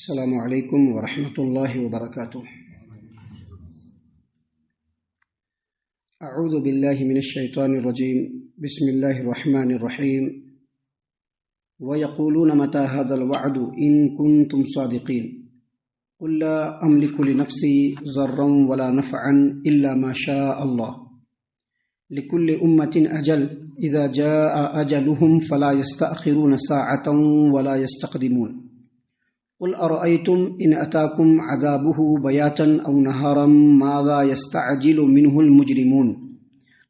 السلام علیکم ورحمۃ اللہ وبرکاتہ۔ اعوذ باللہ من الشیطان الرجیم، بسم اللہ الرحمن الرحیم۔ وَيَقُولُونَ مَتَى هَذَا الْوَعْدُ إِن كُنتُمْ صَادِقِينَ قُل لَّا أَمْلِكُ لِنَفْسِي ضَرًّا وَلَا نَفْعًا إِلَّا مَا شَاءَ اللَّهُ لِكُلِّ أُمَّةٍ أَجَلٌ إِذَا جَاءَ أَجَلُهُمْ فَلَا يَسْتَأْخِرُونَ سَاعَةً وَلَا يَسْتَقْدِمُونَ قل أرأيتم إن أتاكم عذابه بياتا أو نهارا ماذا يستعجل منه المجرمون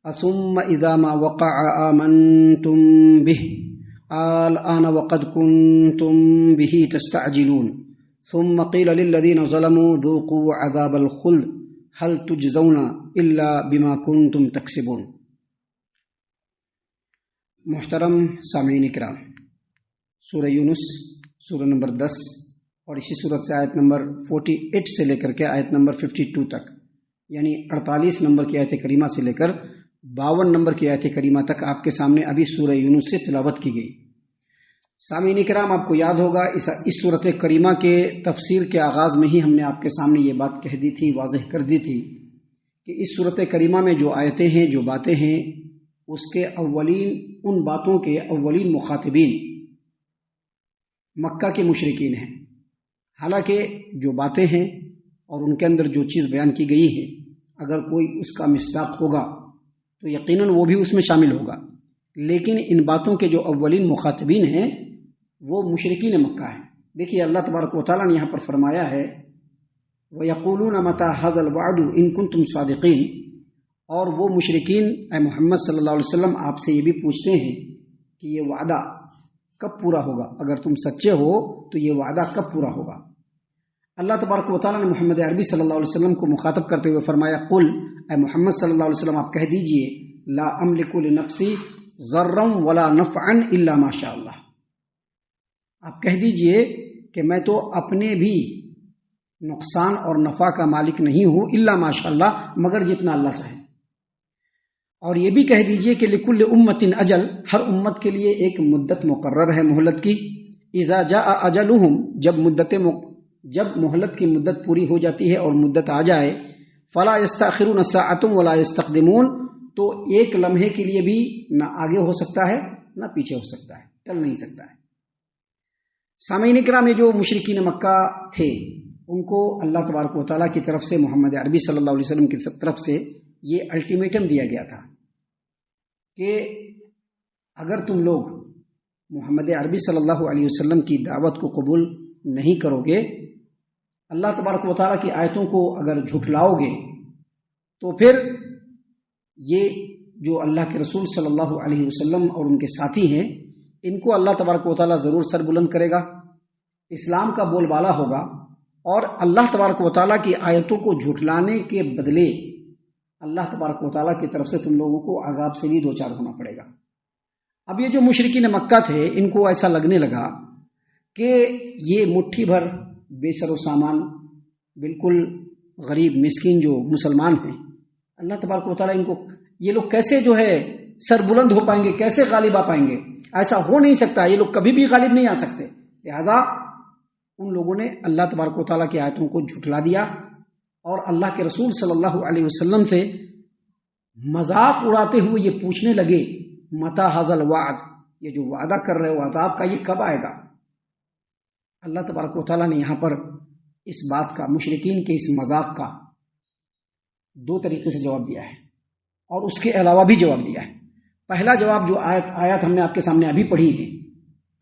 أثم إذا ما وقع آمنتم به الآن وقد كنتم به تستعجلون ثم قيل للذين ظلموا ذوقوا عذاب الخلد هل تجزون إلا بما كنتم تكسبون۔ محترم سامعین کرام، سورہ یونس سورہ نمبر 10 اور اسی صورت سے آیت نمبر 48 سے لے کر کے آیت نمبر 52 تک، یعنی 48 نمبر کی آیت کریمہ سے لے کر 52 نمبر کی آیت کریمہ تک آپ کے سامنے ابھی سورہ یونس سے تلاوت کی گئی۔ سامعین کرام، آپ کو یاد ہوگا اس صورت کریمہ کے تفسیر کے آغاز میں ہی ہم نے آپ کے سامنے یہ بات کہہ دی تھی، واضح کر دی تھی کہ اس صورت کریمہ میں جو آیتیں ہیں، جو باتیں ہیں، اس کے ان باتوں کے اولین مخاطبین مکہ کے مشرکین ہیں۔ حالانکہ جو باتیں ہیں اور ان کے اندر جو چیز بیان کی گئی ہے، اگر کوئی اس کا مصداق ہوگا تو یقیناً وہ بھی اس میں شامل ہوگا، لیکن ان باتوں کے جو اولین مخاطبین ہیں وہ مشرکین مکہ ہیں۔ دیکھیے اللہ تبارک و تعالیٰ نے یہاں پر فرمایا ہے وَيَقُولُونَ مَتَى هَذَا الْوَعْدُ إِن كُنتُمْ صَادِقِينَ، اور وہ مشرکین اے محمد صلی اللہ علیہ وسلم آپ سے یہ بھی پوچھتے ہیں کہ یہ وعدہ کب پورا ہوگا، اگر تم سچے ہو تو یہ وعدہ کب پورا ہوگا۔ اللہ تبارک و تعالیٰ نے محمد عربی صلی اللہ علیہ وسلم کو مخاطب کرتے ہوئے فرمایا قل، اے محمد صلی اللہ علیہ وسلم آپ کہہ دیجئے لا املک لنفسی ضرا ولا نفعا الا ما شاء اللہ، آپ کہہ دیجئے کہ میں تو اپنے بھی نقصان اور نفع کا مالک نہیں ہوں الا ما شاء اللہ، مگر جتنا اللہ چاہے۔ اور یہ بھی کہہ دیجئے کہ لکل امت اجل، ہر امت کے لیے ایک مدت مقرر ہے مہلت کی، اذا جاء اجلهم، جب مہلت کی مدت پوری ہو جاتی ہے اور مدت آ جائے، فلا یستأخرون ساعۃ ولا یستقدمون، تو ایک لمحے کے لیے بھی نہ آگے ہو سکتا ہے نہ پیچھے ہو سکتا ہے، ٹل نہیں سکتا ہے۔ سامعین کرام، یہ جو مشرکین مکہ تھے ان کو اللہ تبارک و تعالیٰ کی طرف سے، محمد عربی صلی اللہ علیہ وسلم کی طرف سے یہ الٹیمیٹم دیا گیا تھا کہ اگر تم لوگ محمد عربی صلی اللہ علیہ وسلم کی دعوت کو قبول نہیں کرو گے، اللہ تبارک و تعالیٰ کی آیتوں کو اگر جھٹلاؤ گے، تو پھر یہ جو اللہ کے رسول صلی اللہ علیہ وسلم اور ان کے ساتھی ہیں، ان کو اللہ تبارک و تعالیٰ ضرور سر بلند کرے گا، اسلام کا بول بالا ہوگا، اور اللہ تبارک و تعالیٰ کی آیتوں کو جھٹلانے کے بدلے اللہ تبارک و تعالیٰ کی طرف سے تم لوگوں کو عذاب سے بھی دوچار ہونا پڑے گا۔ اب یہ جو مشرکین مکہ تھے، ان کو ایسا لگنے لگا کہ یہ مٹھی بھر بے سر و سامان، بالکل غریب مسکین جو مسلمان ہیں، اللہ تبارک و تعالیٰ ان کو، یہ لوگ کیسے جو ہے سر بلند ہو پائیں گے، کیسے غالب آ پائیں گے؟ ایسا ہو نہیں سکتا، یہ لوگ کبھی بھی غالب نہیں آ سکتے۔ لہذا ان لوگوں نے اللہ تبارک و تعالیٰ کی آیتوں کو جھٹلا دیا اور اللہ کے رسول صلی اللہ علیہ وسلم سے مذاق اڑاتے ہوئے یہ پوچھنے لگے متی ھذا الوعد، یہ جو وعدہ کر رہے ہو عذاب کا، یہ کب آئے گا؟ اللہ تبارک و تعالیٰ نے یہاں پر اس بات کا، مشرکین کے اس مذاق کا دو طریقے سے جواب دیا ہے، اور اس کے علاوہ بھی جواب دیا ہے۔ پہلا جواب جو آیت ہم نے آپ کے سامنے ابھی پڑھی ہے،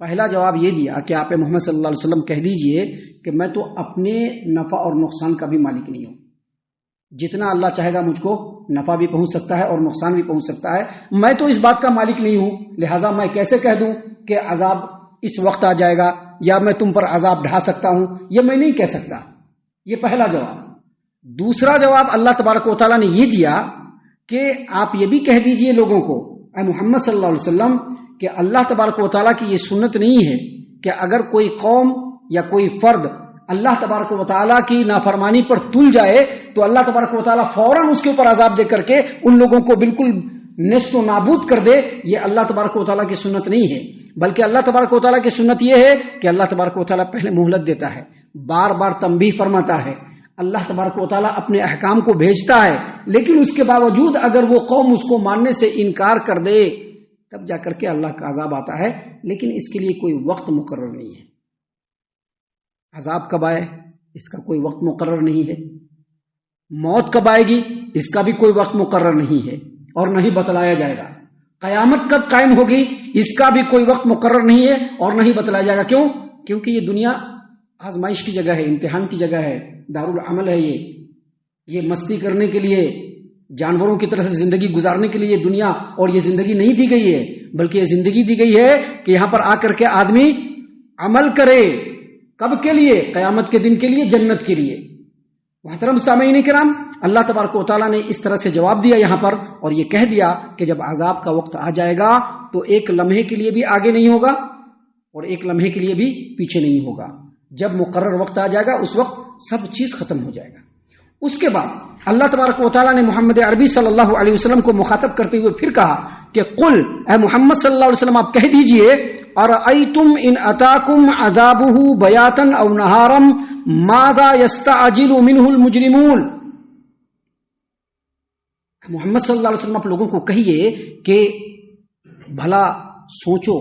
پہلا جواب یہ دیا کہ آپ محمد صلی اللہ علیہ وسلم کہہ دیجئے کہ میں تو اپنے نفع اور نقصان کا بھی مالک نہیں ہوں، جتنا اللہ چاہے گا مجھ کو نفع بھی پہنچ سکتا ہے اور نقصان بھی پہنچ سکتا ہے، میں تو اس بات کا مالک نہیں ہوں، لہٰذا میں کیسے کہہ دوں کہ عذاب اس وقت آ جائے گا یا میں تم پر عذاب ڈھا سکتا ہوں، یہ میں نہیں کہہ سکتا۔ یہ پہلا جواب۔ دوسرا جواب اللہ تبارک و تعالیٰ نے یہ دیا کہ آپ یہ بھی کہہ دیجئے لوگوں کو، اے محمد صلی اللہ علیہ وسلم، کہ اللہ تبارک و تعالیٰ کی یہ سنت نہیں ہے کہ اگر کوئی قوم یا کوئی فرد اللہ تبارک و تعالیٰ کی نافرمانی پر تل جائے تو اللہ تبارک و تعالیٰ فوراً اس کے اوپر عذاب دے کر کے ان لوگوں کو بالکل نیست و نابود کر دے۔ یہ اللہ تبارک و تعالیٰ کی سنت نہیں ہے، بلکہ اللہ تبارک و تعالیٰ کی سنت یہ ہے کہ اللہ تبارک و تعالیٰ پہلے مہلت دیتا ہے، بار بار تنبیہ فرماتا ہے. اللہ تبارک و تعالیٰ اپنے احکام کو بھیجتا ہے، لیکن اس کے باوجود اگر وہ قوم اس کو ماننے سے انکار کر دے تب جا کر کے اللہ کا عذاب آتا ہے، لیکن اس کے لیے کوئی وقت مقرر نہیں ہے. عذاب کب آئے اس کا کوئی وقت مقرر نہیں ہے، موت کب آئے گی اس کا بھی کوئی وقت مقرر نہیں ہے اور نہ ہی بتلایا جائے گا. قیامت کب قائم ہوگی اس کا بھی کوئی وقت مقرر نہیں ہے اور نہ ہی بتلایا جائے گا. کیوں؟ کیونکہ یہ دنیا آزمائش کی جگہ ہے، امتحان کی جگہ ہے، دارالعمل ہے. یہ مستی کرنے کے لیے، جانوروں کی طرح سے زندگی گزارنے کے لیے دنیا اور یہ زندگی نہیں دی گئی ہے، بلکہ یہ زندگی دی گئی ہے کہ یہاں پر آ کر کے آدمی عمل کرے. کب کے لیے؟ قیامت کے دن کے لیے، جنت کے لیے. محترم سامعین کرام، اللہ تبارک و تعالیٰ نے اس طرح سے جواب دیا یہاں پر اور یہ کہہ دیا کہ جب عذاب کا وقت آ جائے گا تو ایک لمحے کے لیے بھی آگے نہیں ہوگا اور ایک لمحے کے لیے بھی پیچھے نہیں ہوگا. جب مقرر وقت آ جائے گا اس وقت سب چیز ختم ہو جائے گا. اس کے بعد اللہ تبارک و تعالیٰ نے محمد عربی صلی اللہ علیہ وسلم کو مخاطب کرتے ہوئے پھر کہا کہ قل، اے محمد صلی اللہ علیہ وسلم آپ کہہ دیجئے، ارأیتم ان اتاکم عذابہ بیاتا او نہارا ماذا یستعجل منہ المجرمون. محمد صلی اللہ علیہ وسلم آپ لوگوں کو کہیے کہ بھلا سوچو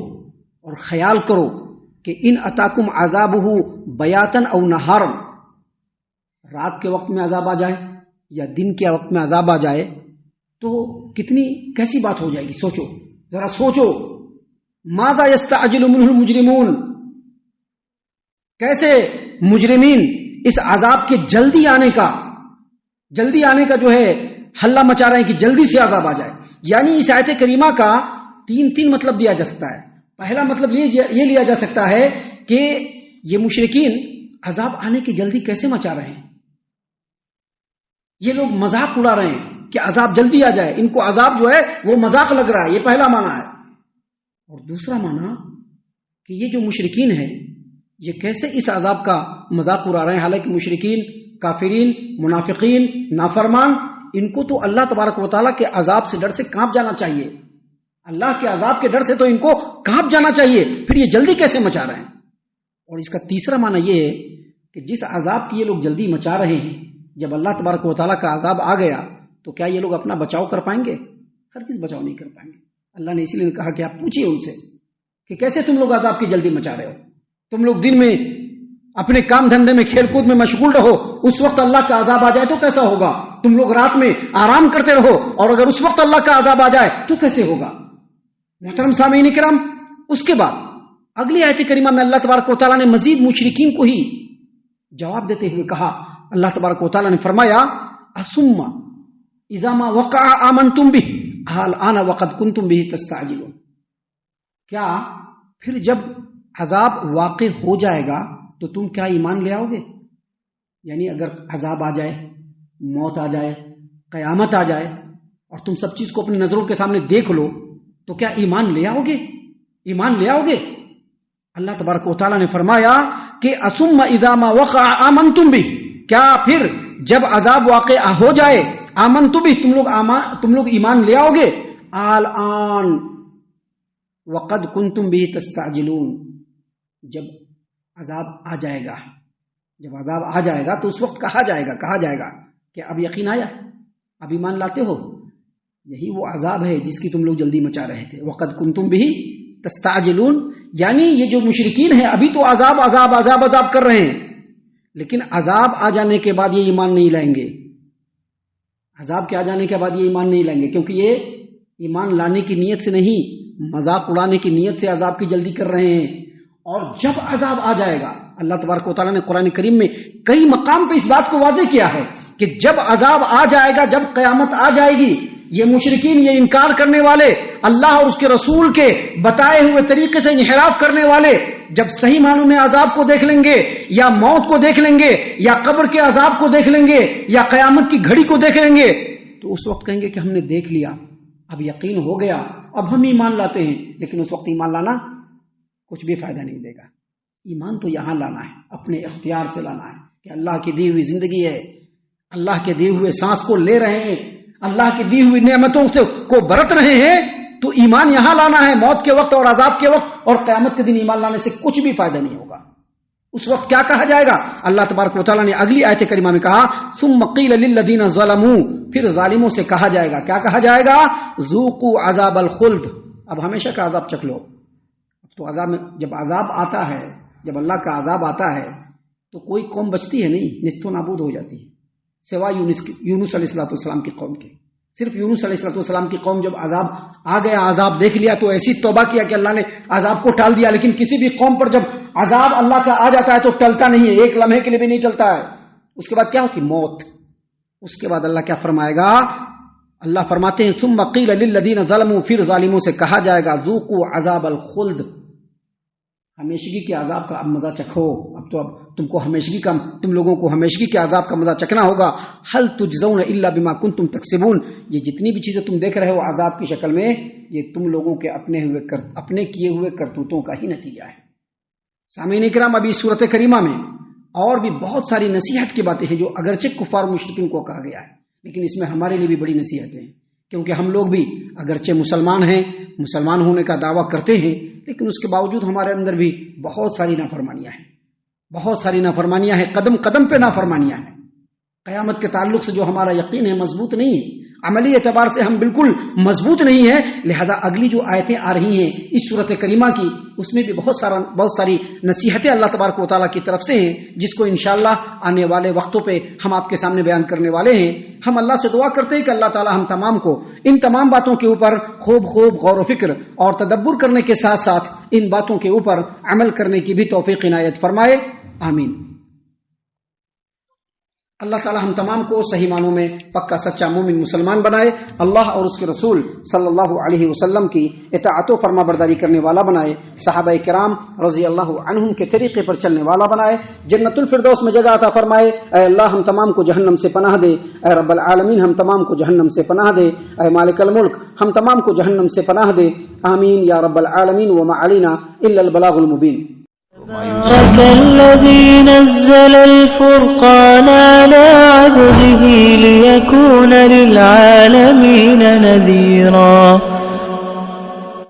اور خیال کرو کہ ان اتاکم عذابہ بیاتا او نہارا، رات کے وقت میں عذاب آ جائے یا دن کے وقت میں عذاب آ جائے تو کتنی کیسی بات ہو جائے گی. سوچو، ذرا سوچو. ماذا یستعجل منہ المجرمون، کیسے مجرمین اس عذاب کے جلدی آنے کا جو ہے ہلہ مچا رہے ہیں کہ جلدی سے عذاب آ جائے. یعنی اس آیت کریمہ کا تین مطلب دیا جا سکتا ہے. پہلا مطلب یہ لیا جا سکتا ہے کہ یہ مشرکین عذاب آنے کی جلدی کیسے مچا رہے ہیں، یہ لوگ مذاق اڑا رہے ہیں کہ عذاب جلدی آ جائے، ان کو عذاب جو ہے وہ مذاق لگ رہا ہے. یہ پہلا معنی ہے. اور دوسرا معنی کہ یہ جو مشرکین ہیں یہ کیسے اس عذاب کا مذاق اڑا رہے ہیں، حالانکہ مشرکین، کافرین، منافقین، نافرمان، ان کو تو اللہ تبارک و تعالیٰ کے عذاب سے ڈر سے کانپ جانا چاہیے. اللہ کے عذاب کے ڈر سے تو ان کو کانپ جانا چاہیے، پھر یہ جلدی کیسے مچا رہے ہیں. اور اس کا تیسرا معنی یہ ہے کہ جس عذاب کی یہ لوگ جلدی مچا رہے ہیں، جب اللہ تبارک و تعالیٰ کا عذاب آ گیا تو کیا یہ لوگ اپنا بچاؤ کر پائیں گے؟ ہرگز بچاؤ نہیں کر پائیں گے. اللہ نے اسی لیے کہا کہ آپ پوچھیے ان سے کہ کیسے تم لوگ عذاب کی جلدی مچا رہے ہو. تم لوگ دن میں اپنے کام دھندے میں کھیل کود میں مشغول رہو، اس وقت اللہ کا عذاب آ جائے تو کیسا ہوگا؟ تم لوگ رات میں آرام کرتے رہو اور اگر اس وقت اللہ کا عذاب آ جائے تو کیسے ہوگا؟ محترم سامعین کرام، اس کے بعد اگلی آیت کریمہ میں اللہ تبارک و تعالیٰ نے مزید مشرکین کو ہی جواب دیتے ہوئے کہا. اللہ تبارک و تعالیٰ نے فرمایا اثم اذا ما وقع آمنتم به الآن وقد کنتم به تستعجلون. کیا پھر جب عذاب واقع ہو جائے گا تو تم کیا ایمان لے آؤ گے؟ یعنی اگر عذاب آ جائے، موت آ جائے، قیامت آ جائے اور تم سب چیز کو اپنی نظروں کے سامنے دیکھ لو تو کیا ایمان لے آؤ گے؟ ایمان لے آؤ گے؟ اللہ تبارک و تعالیٰ نے فرمایا کہ اثم اذا ما وقع آمنتم به، کیا پھر جب عذاب واقع ہو جائے، آمنتم به، تم لوگ ایمان لے آؤ گے؟ الآن وقد کنتم به تستعجلون، جب عذاب آ جائے گا، جب عذاب آ جائے گا تو اس وقت کہا جائے گا کہ اب یقین آیا، اب ایمان لاتے ہو. یہی وہ عذاب ہے جس کی تم لوگ جلدی مچا رہے تھے. وقد کنتم به تستعجلون، یعنی یہ جو مشرکین ہیں ابھی تو عذاب کر رہے ہیں، لیکن عذاب آ جانے کے بعد یہ ایمان نہیں لائیں گے. عذاب کے آ جانے کے بعد یہ ایمان نہیں لائیں گے، کیونکہ یہ ایمان لانے کی نیت سے نہیں، مذاق اڑانے کی نیت سے عذاب کی جلدی کر رہے ہیں. اور جب عذاب آ جائے گا، اللہ تبارک و تعالیٰ نے قرآن کریم میں کئی مقام پہ اس بات کو واضح کیا ہے کہ جب عذاب آ جائے گا، جب قیامت آ جائے گی، یہ مشرکین، یہ انکار کرنے والے، اللہ اور اس کے رسول کے بتائے ہوئے طریقے سے انحراف کرنے والے، جب صحیح معنوں میں عذاب کو دیکھ لیں گے یا موت کو دیکھ لیں گے یا قبر کے عذاب کو دیکھ لیں گے یا قیامت کی گھڑی کو دیکھ لیں گے تو اس وقت کہیں گے کہ ہم نے دیکھ لیا، اب یقین ہو گیا، اب ہم ایمان لاتے ہیں. لیکن اس وقت ایمان لانا کچھ بھی فائدہ نہیں دے گا. ایمان تو یہاں لانا ہے، اپنے اختیار سے لانا ہے کہ اللہ کی دی ہوئی زندگی ہے، اللہ کے دیے ہوئے سانس کو لے رہے ہیں، اللہ کی دی ہوئی نعمتوں سے کو برت رہے ہیں، تو ایمان یہاں لانا ہے. موت کے وقت اور عذاب کے وقت اور قیامت کے دن ایمان لانے سے کچھ بھی فائدہ نہیں ہوگا. اس وقت کیا کہا جائے گا؟ اللہ تبارک و تعالیٰ نے اگلی آیت کریمہ میں کہا ثم قیل للذین ظلموا، پھر ظالموں سے کہا جائے گا، کیا کہا جائے گا؟ ذوقوا عذاب الخلد، اب ہمیشہ کا عذاب چکھ لو۔ اب تو عذاب میں جب عذاب آتا ہے، جب اللہ کا عذاب آتا ہے تو کوئی قوم بچتی ہے نہیں، نیست و نابود ہو جاتی ہے، سوائے یونس علیہ السلام کی قوم کے۔ صرف یونس علیہ السلام کی قوم جب عذاب آ گیا، عذاب دیکھ لیا تو ایسی توبہ کیا کہ اللہ نے عذاب کو ٹال دیا۔ لیکن کسی بھی قوم پر جب عذاب اللہ کا آ جاتا ہے تو ٹلتا نہیں ہے، ایک لمحے کے لیے بھی نہیں ٹلتا ہے۔ اس کے بعد کیا ہوتی؟ موت۔ اس کے بعد اللہ کیا فرمائے گا؟ اللہ فرماتے ہیں ثم قیل للذین ظلموا، پھر ظالموں سے کہا جائے گا ذوقوا عذاب الخلد، ہمیشگی کے عذاب کا اب مزہ چکھو۔ اب تم لوگوں کو ہمیشگی کے عذاب کا مزہ چکھنا ہوگا۔ هل تجزون الا بما کنتم تکسبون، یہ جتنی بھی چیزیں تم دیکھ رہے ہو عذاب کی شکل میں، یہ تم لوگوں کے اپنے کیے ہوئے کرتوتوں کا ہی نتیجہ ہے۔ سامعین اکرام، ابھی سورۃ کریمہ میں اور بھی بہت ساری نصیحت کی باتیں ہیں جو اگرچہ کفار مشرکین کو کہا گیا ہے، لیکن اس میں ہمارے لیے بھی بڑی نصیحتیں ہیں، کیونکہ ہم لوگ بھی اگرچہ مسلمان ہیں، مسلمان ہونے کا دعویٰ کرتے ہیں، لیکن اس کے باوجود ہمارے اندر بھی بہت ساری نافرمانیاں ہیں، بہت ساری نافرمانیاں ہیں، قدم قدم پہ نافرمانیاں ہیں۔ قیامت کے تعلق سے جو ہمارا یقین ہے مضبوط نہیں ہے، عملی اعتبار سے ہم بالکل مضبوط نہیں ہیں، لہذا اگلی جو آیتیں آ رہی ہیں اس سورۃ کریمہ کی، اس میں بھی بہت ساری نصیحتیں اللہ تبارک و تعالیٰ کی طرف سے ہیں، جس کو انشاءاللہ آنے والے وقتوں پہ ہم آپ کے سامنے بیان کرنے والے ہیں۔ ہم اللہ سے دعا کرتے ہیں کہ اللہ تعالیٰ ہم تمام کو ان تمام باتوں کے اوپر خوب غور و فکر اور تدبر کرنے کے ساتھ ساتھ ان باتوں کے اوپر عمل کرنے کی بھی توفیق عنایت فرمائے، آمین۔ اللہ تعالی ہم تمام کو صحیح معنوں میں پکا سچا مومن مسلمان بنائے، اللہ اور اس کے رسول صلی اللہ علیہ وسلم کی اطاعت و فرما برداری کرنے والا بنائے، صحابہ کرام رضی اللہ عنہم کے طریقے پر چلنے والا بنائے، جنت الفردوس میں جگہ عطا فرمائے۔ اے اللہ ہم تمام کو جہنم سے پناہ دے، اے رب العالمین ہم تمام کو جہنم سے پناہ دے، اے مالک الملک ہم تمام کو جہنم سے پناہ دے، آمین یا رب العالمین۔ وما علینا الا البلاغ المبین۔ الذي نزل الفرقان على عبده ليكون للعالمين نذيرا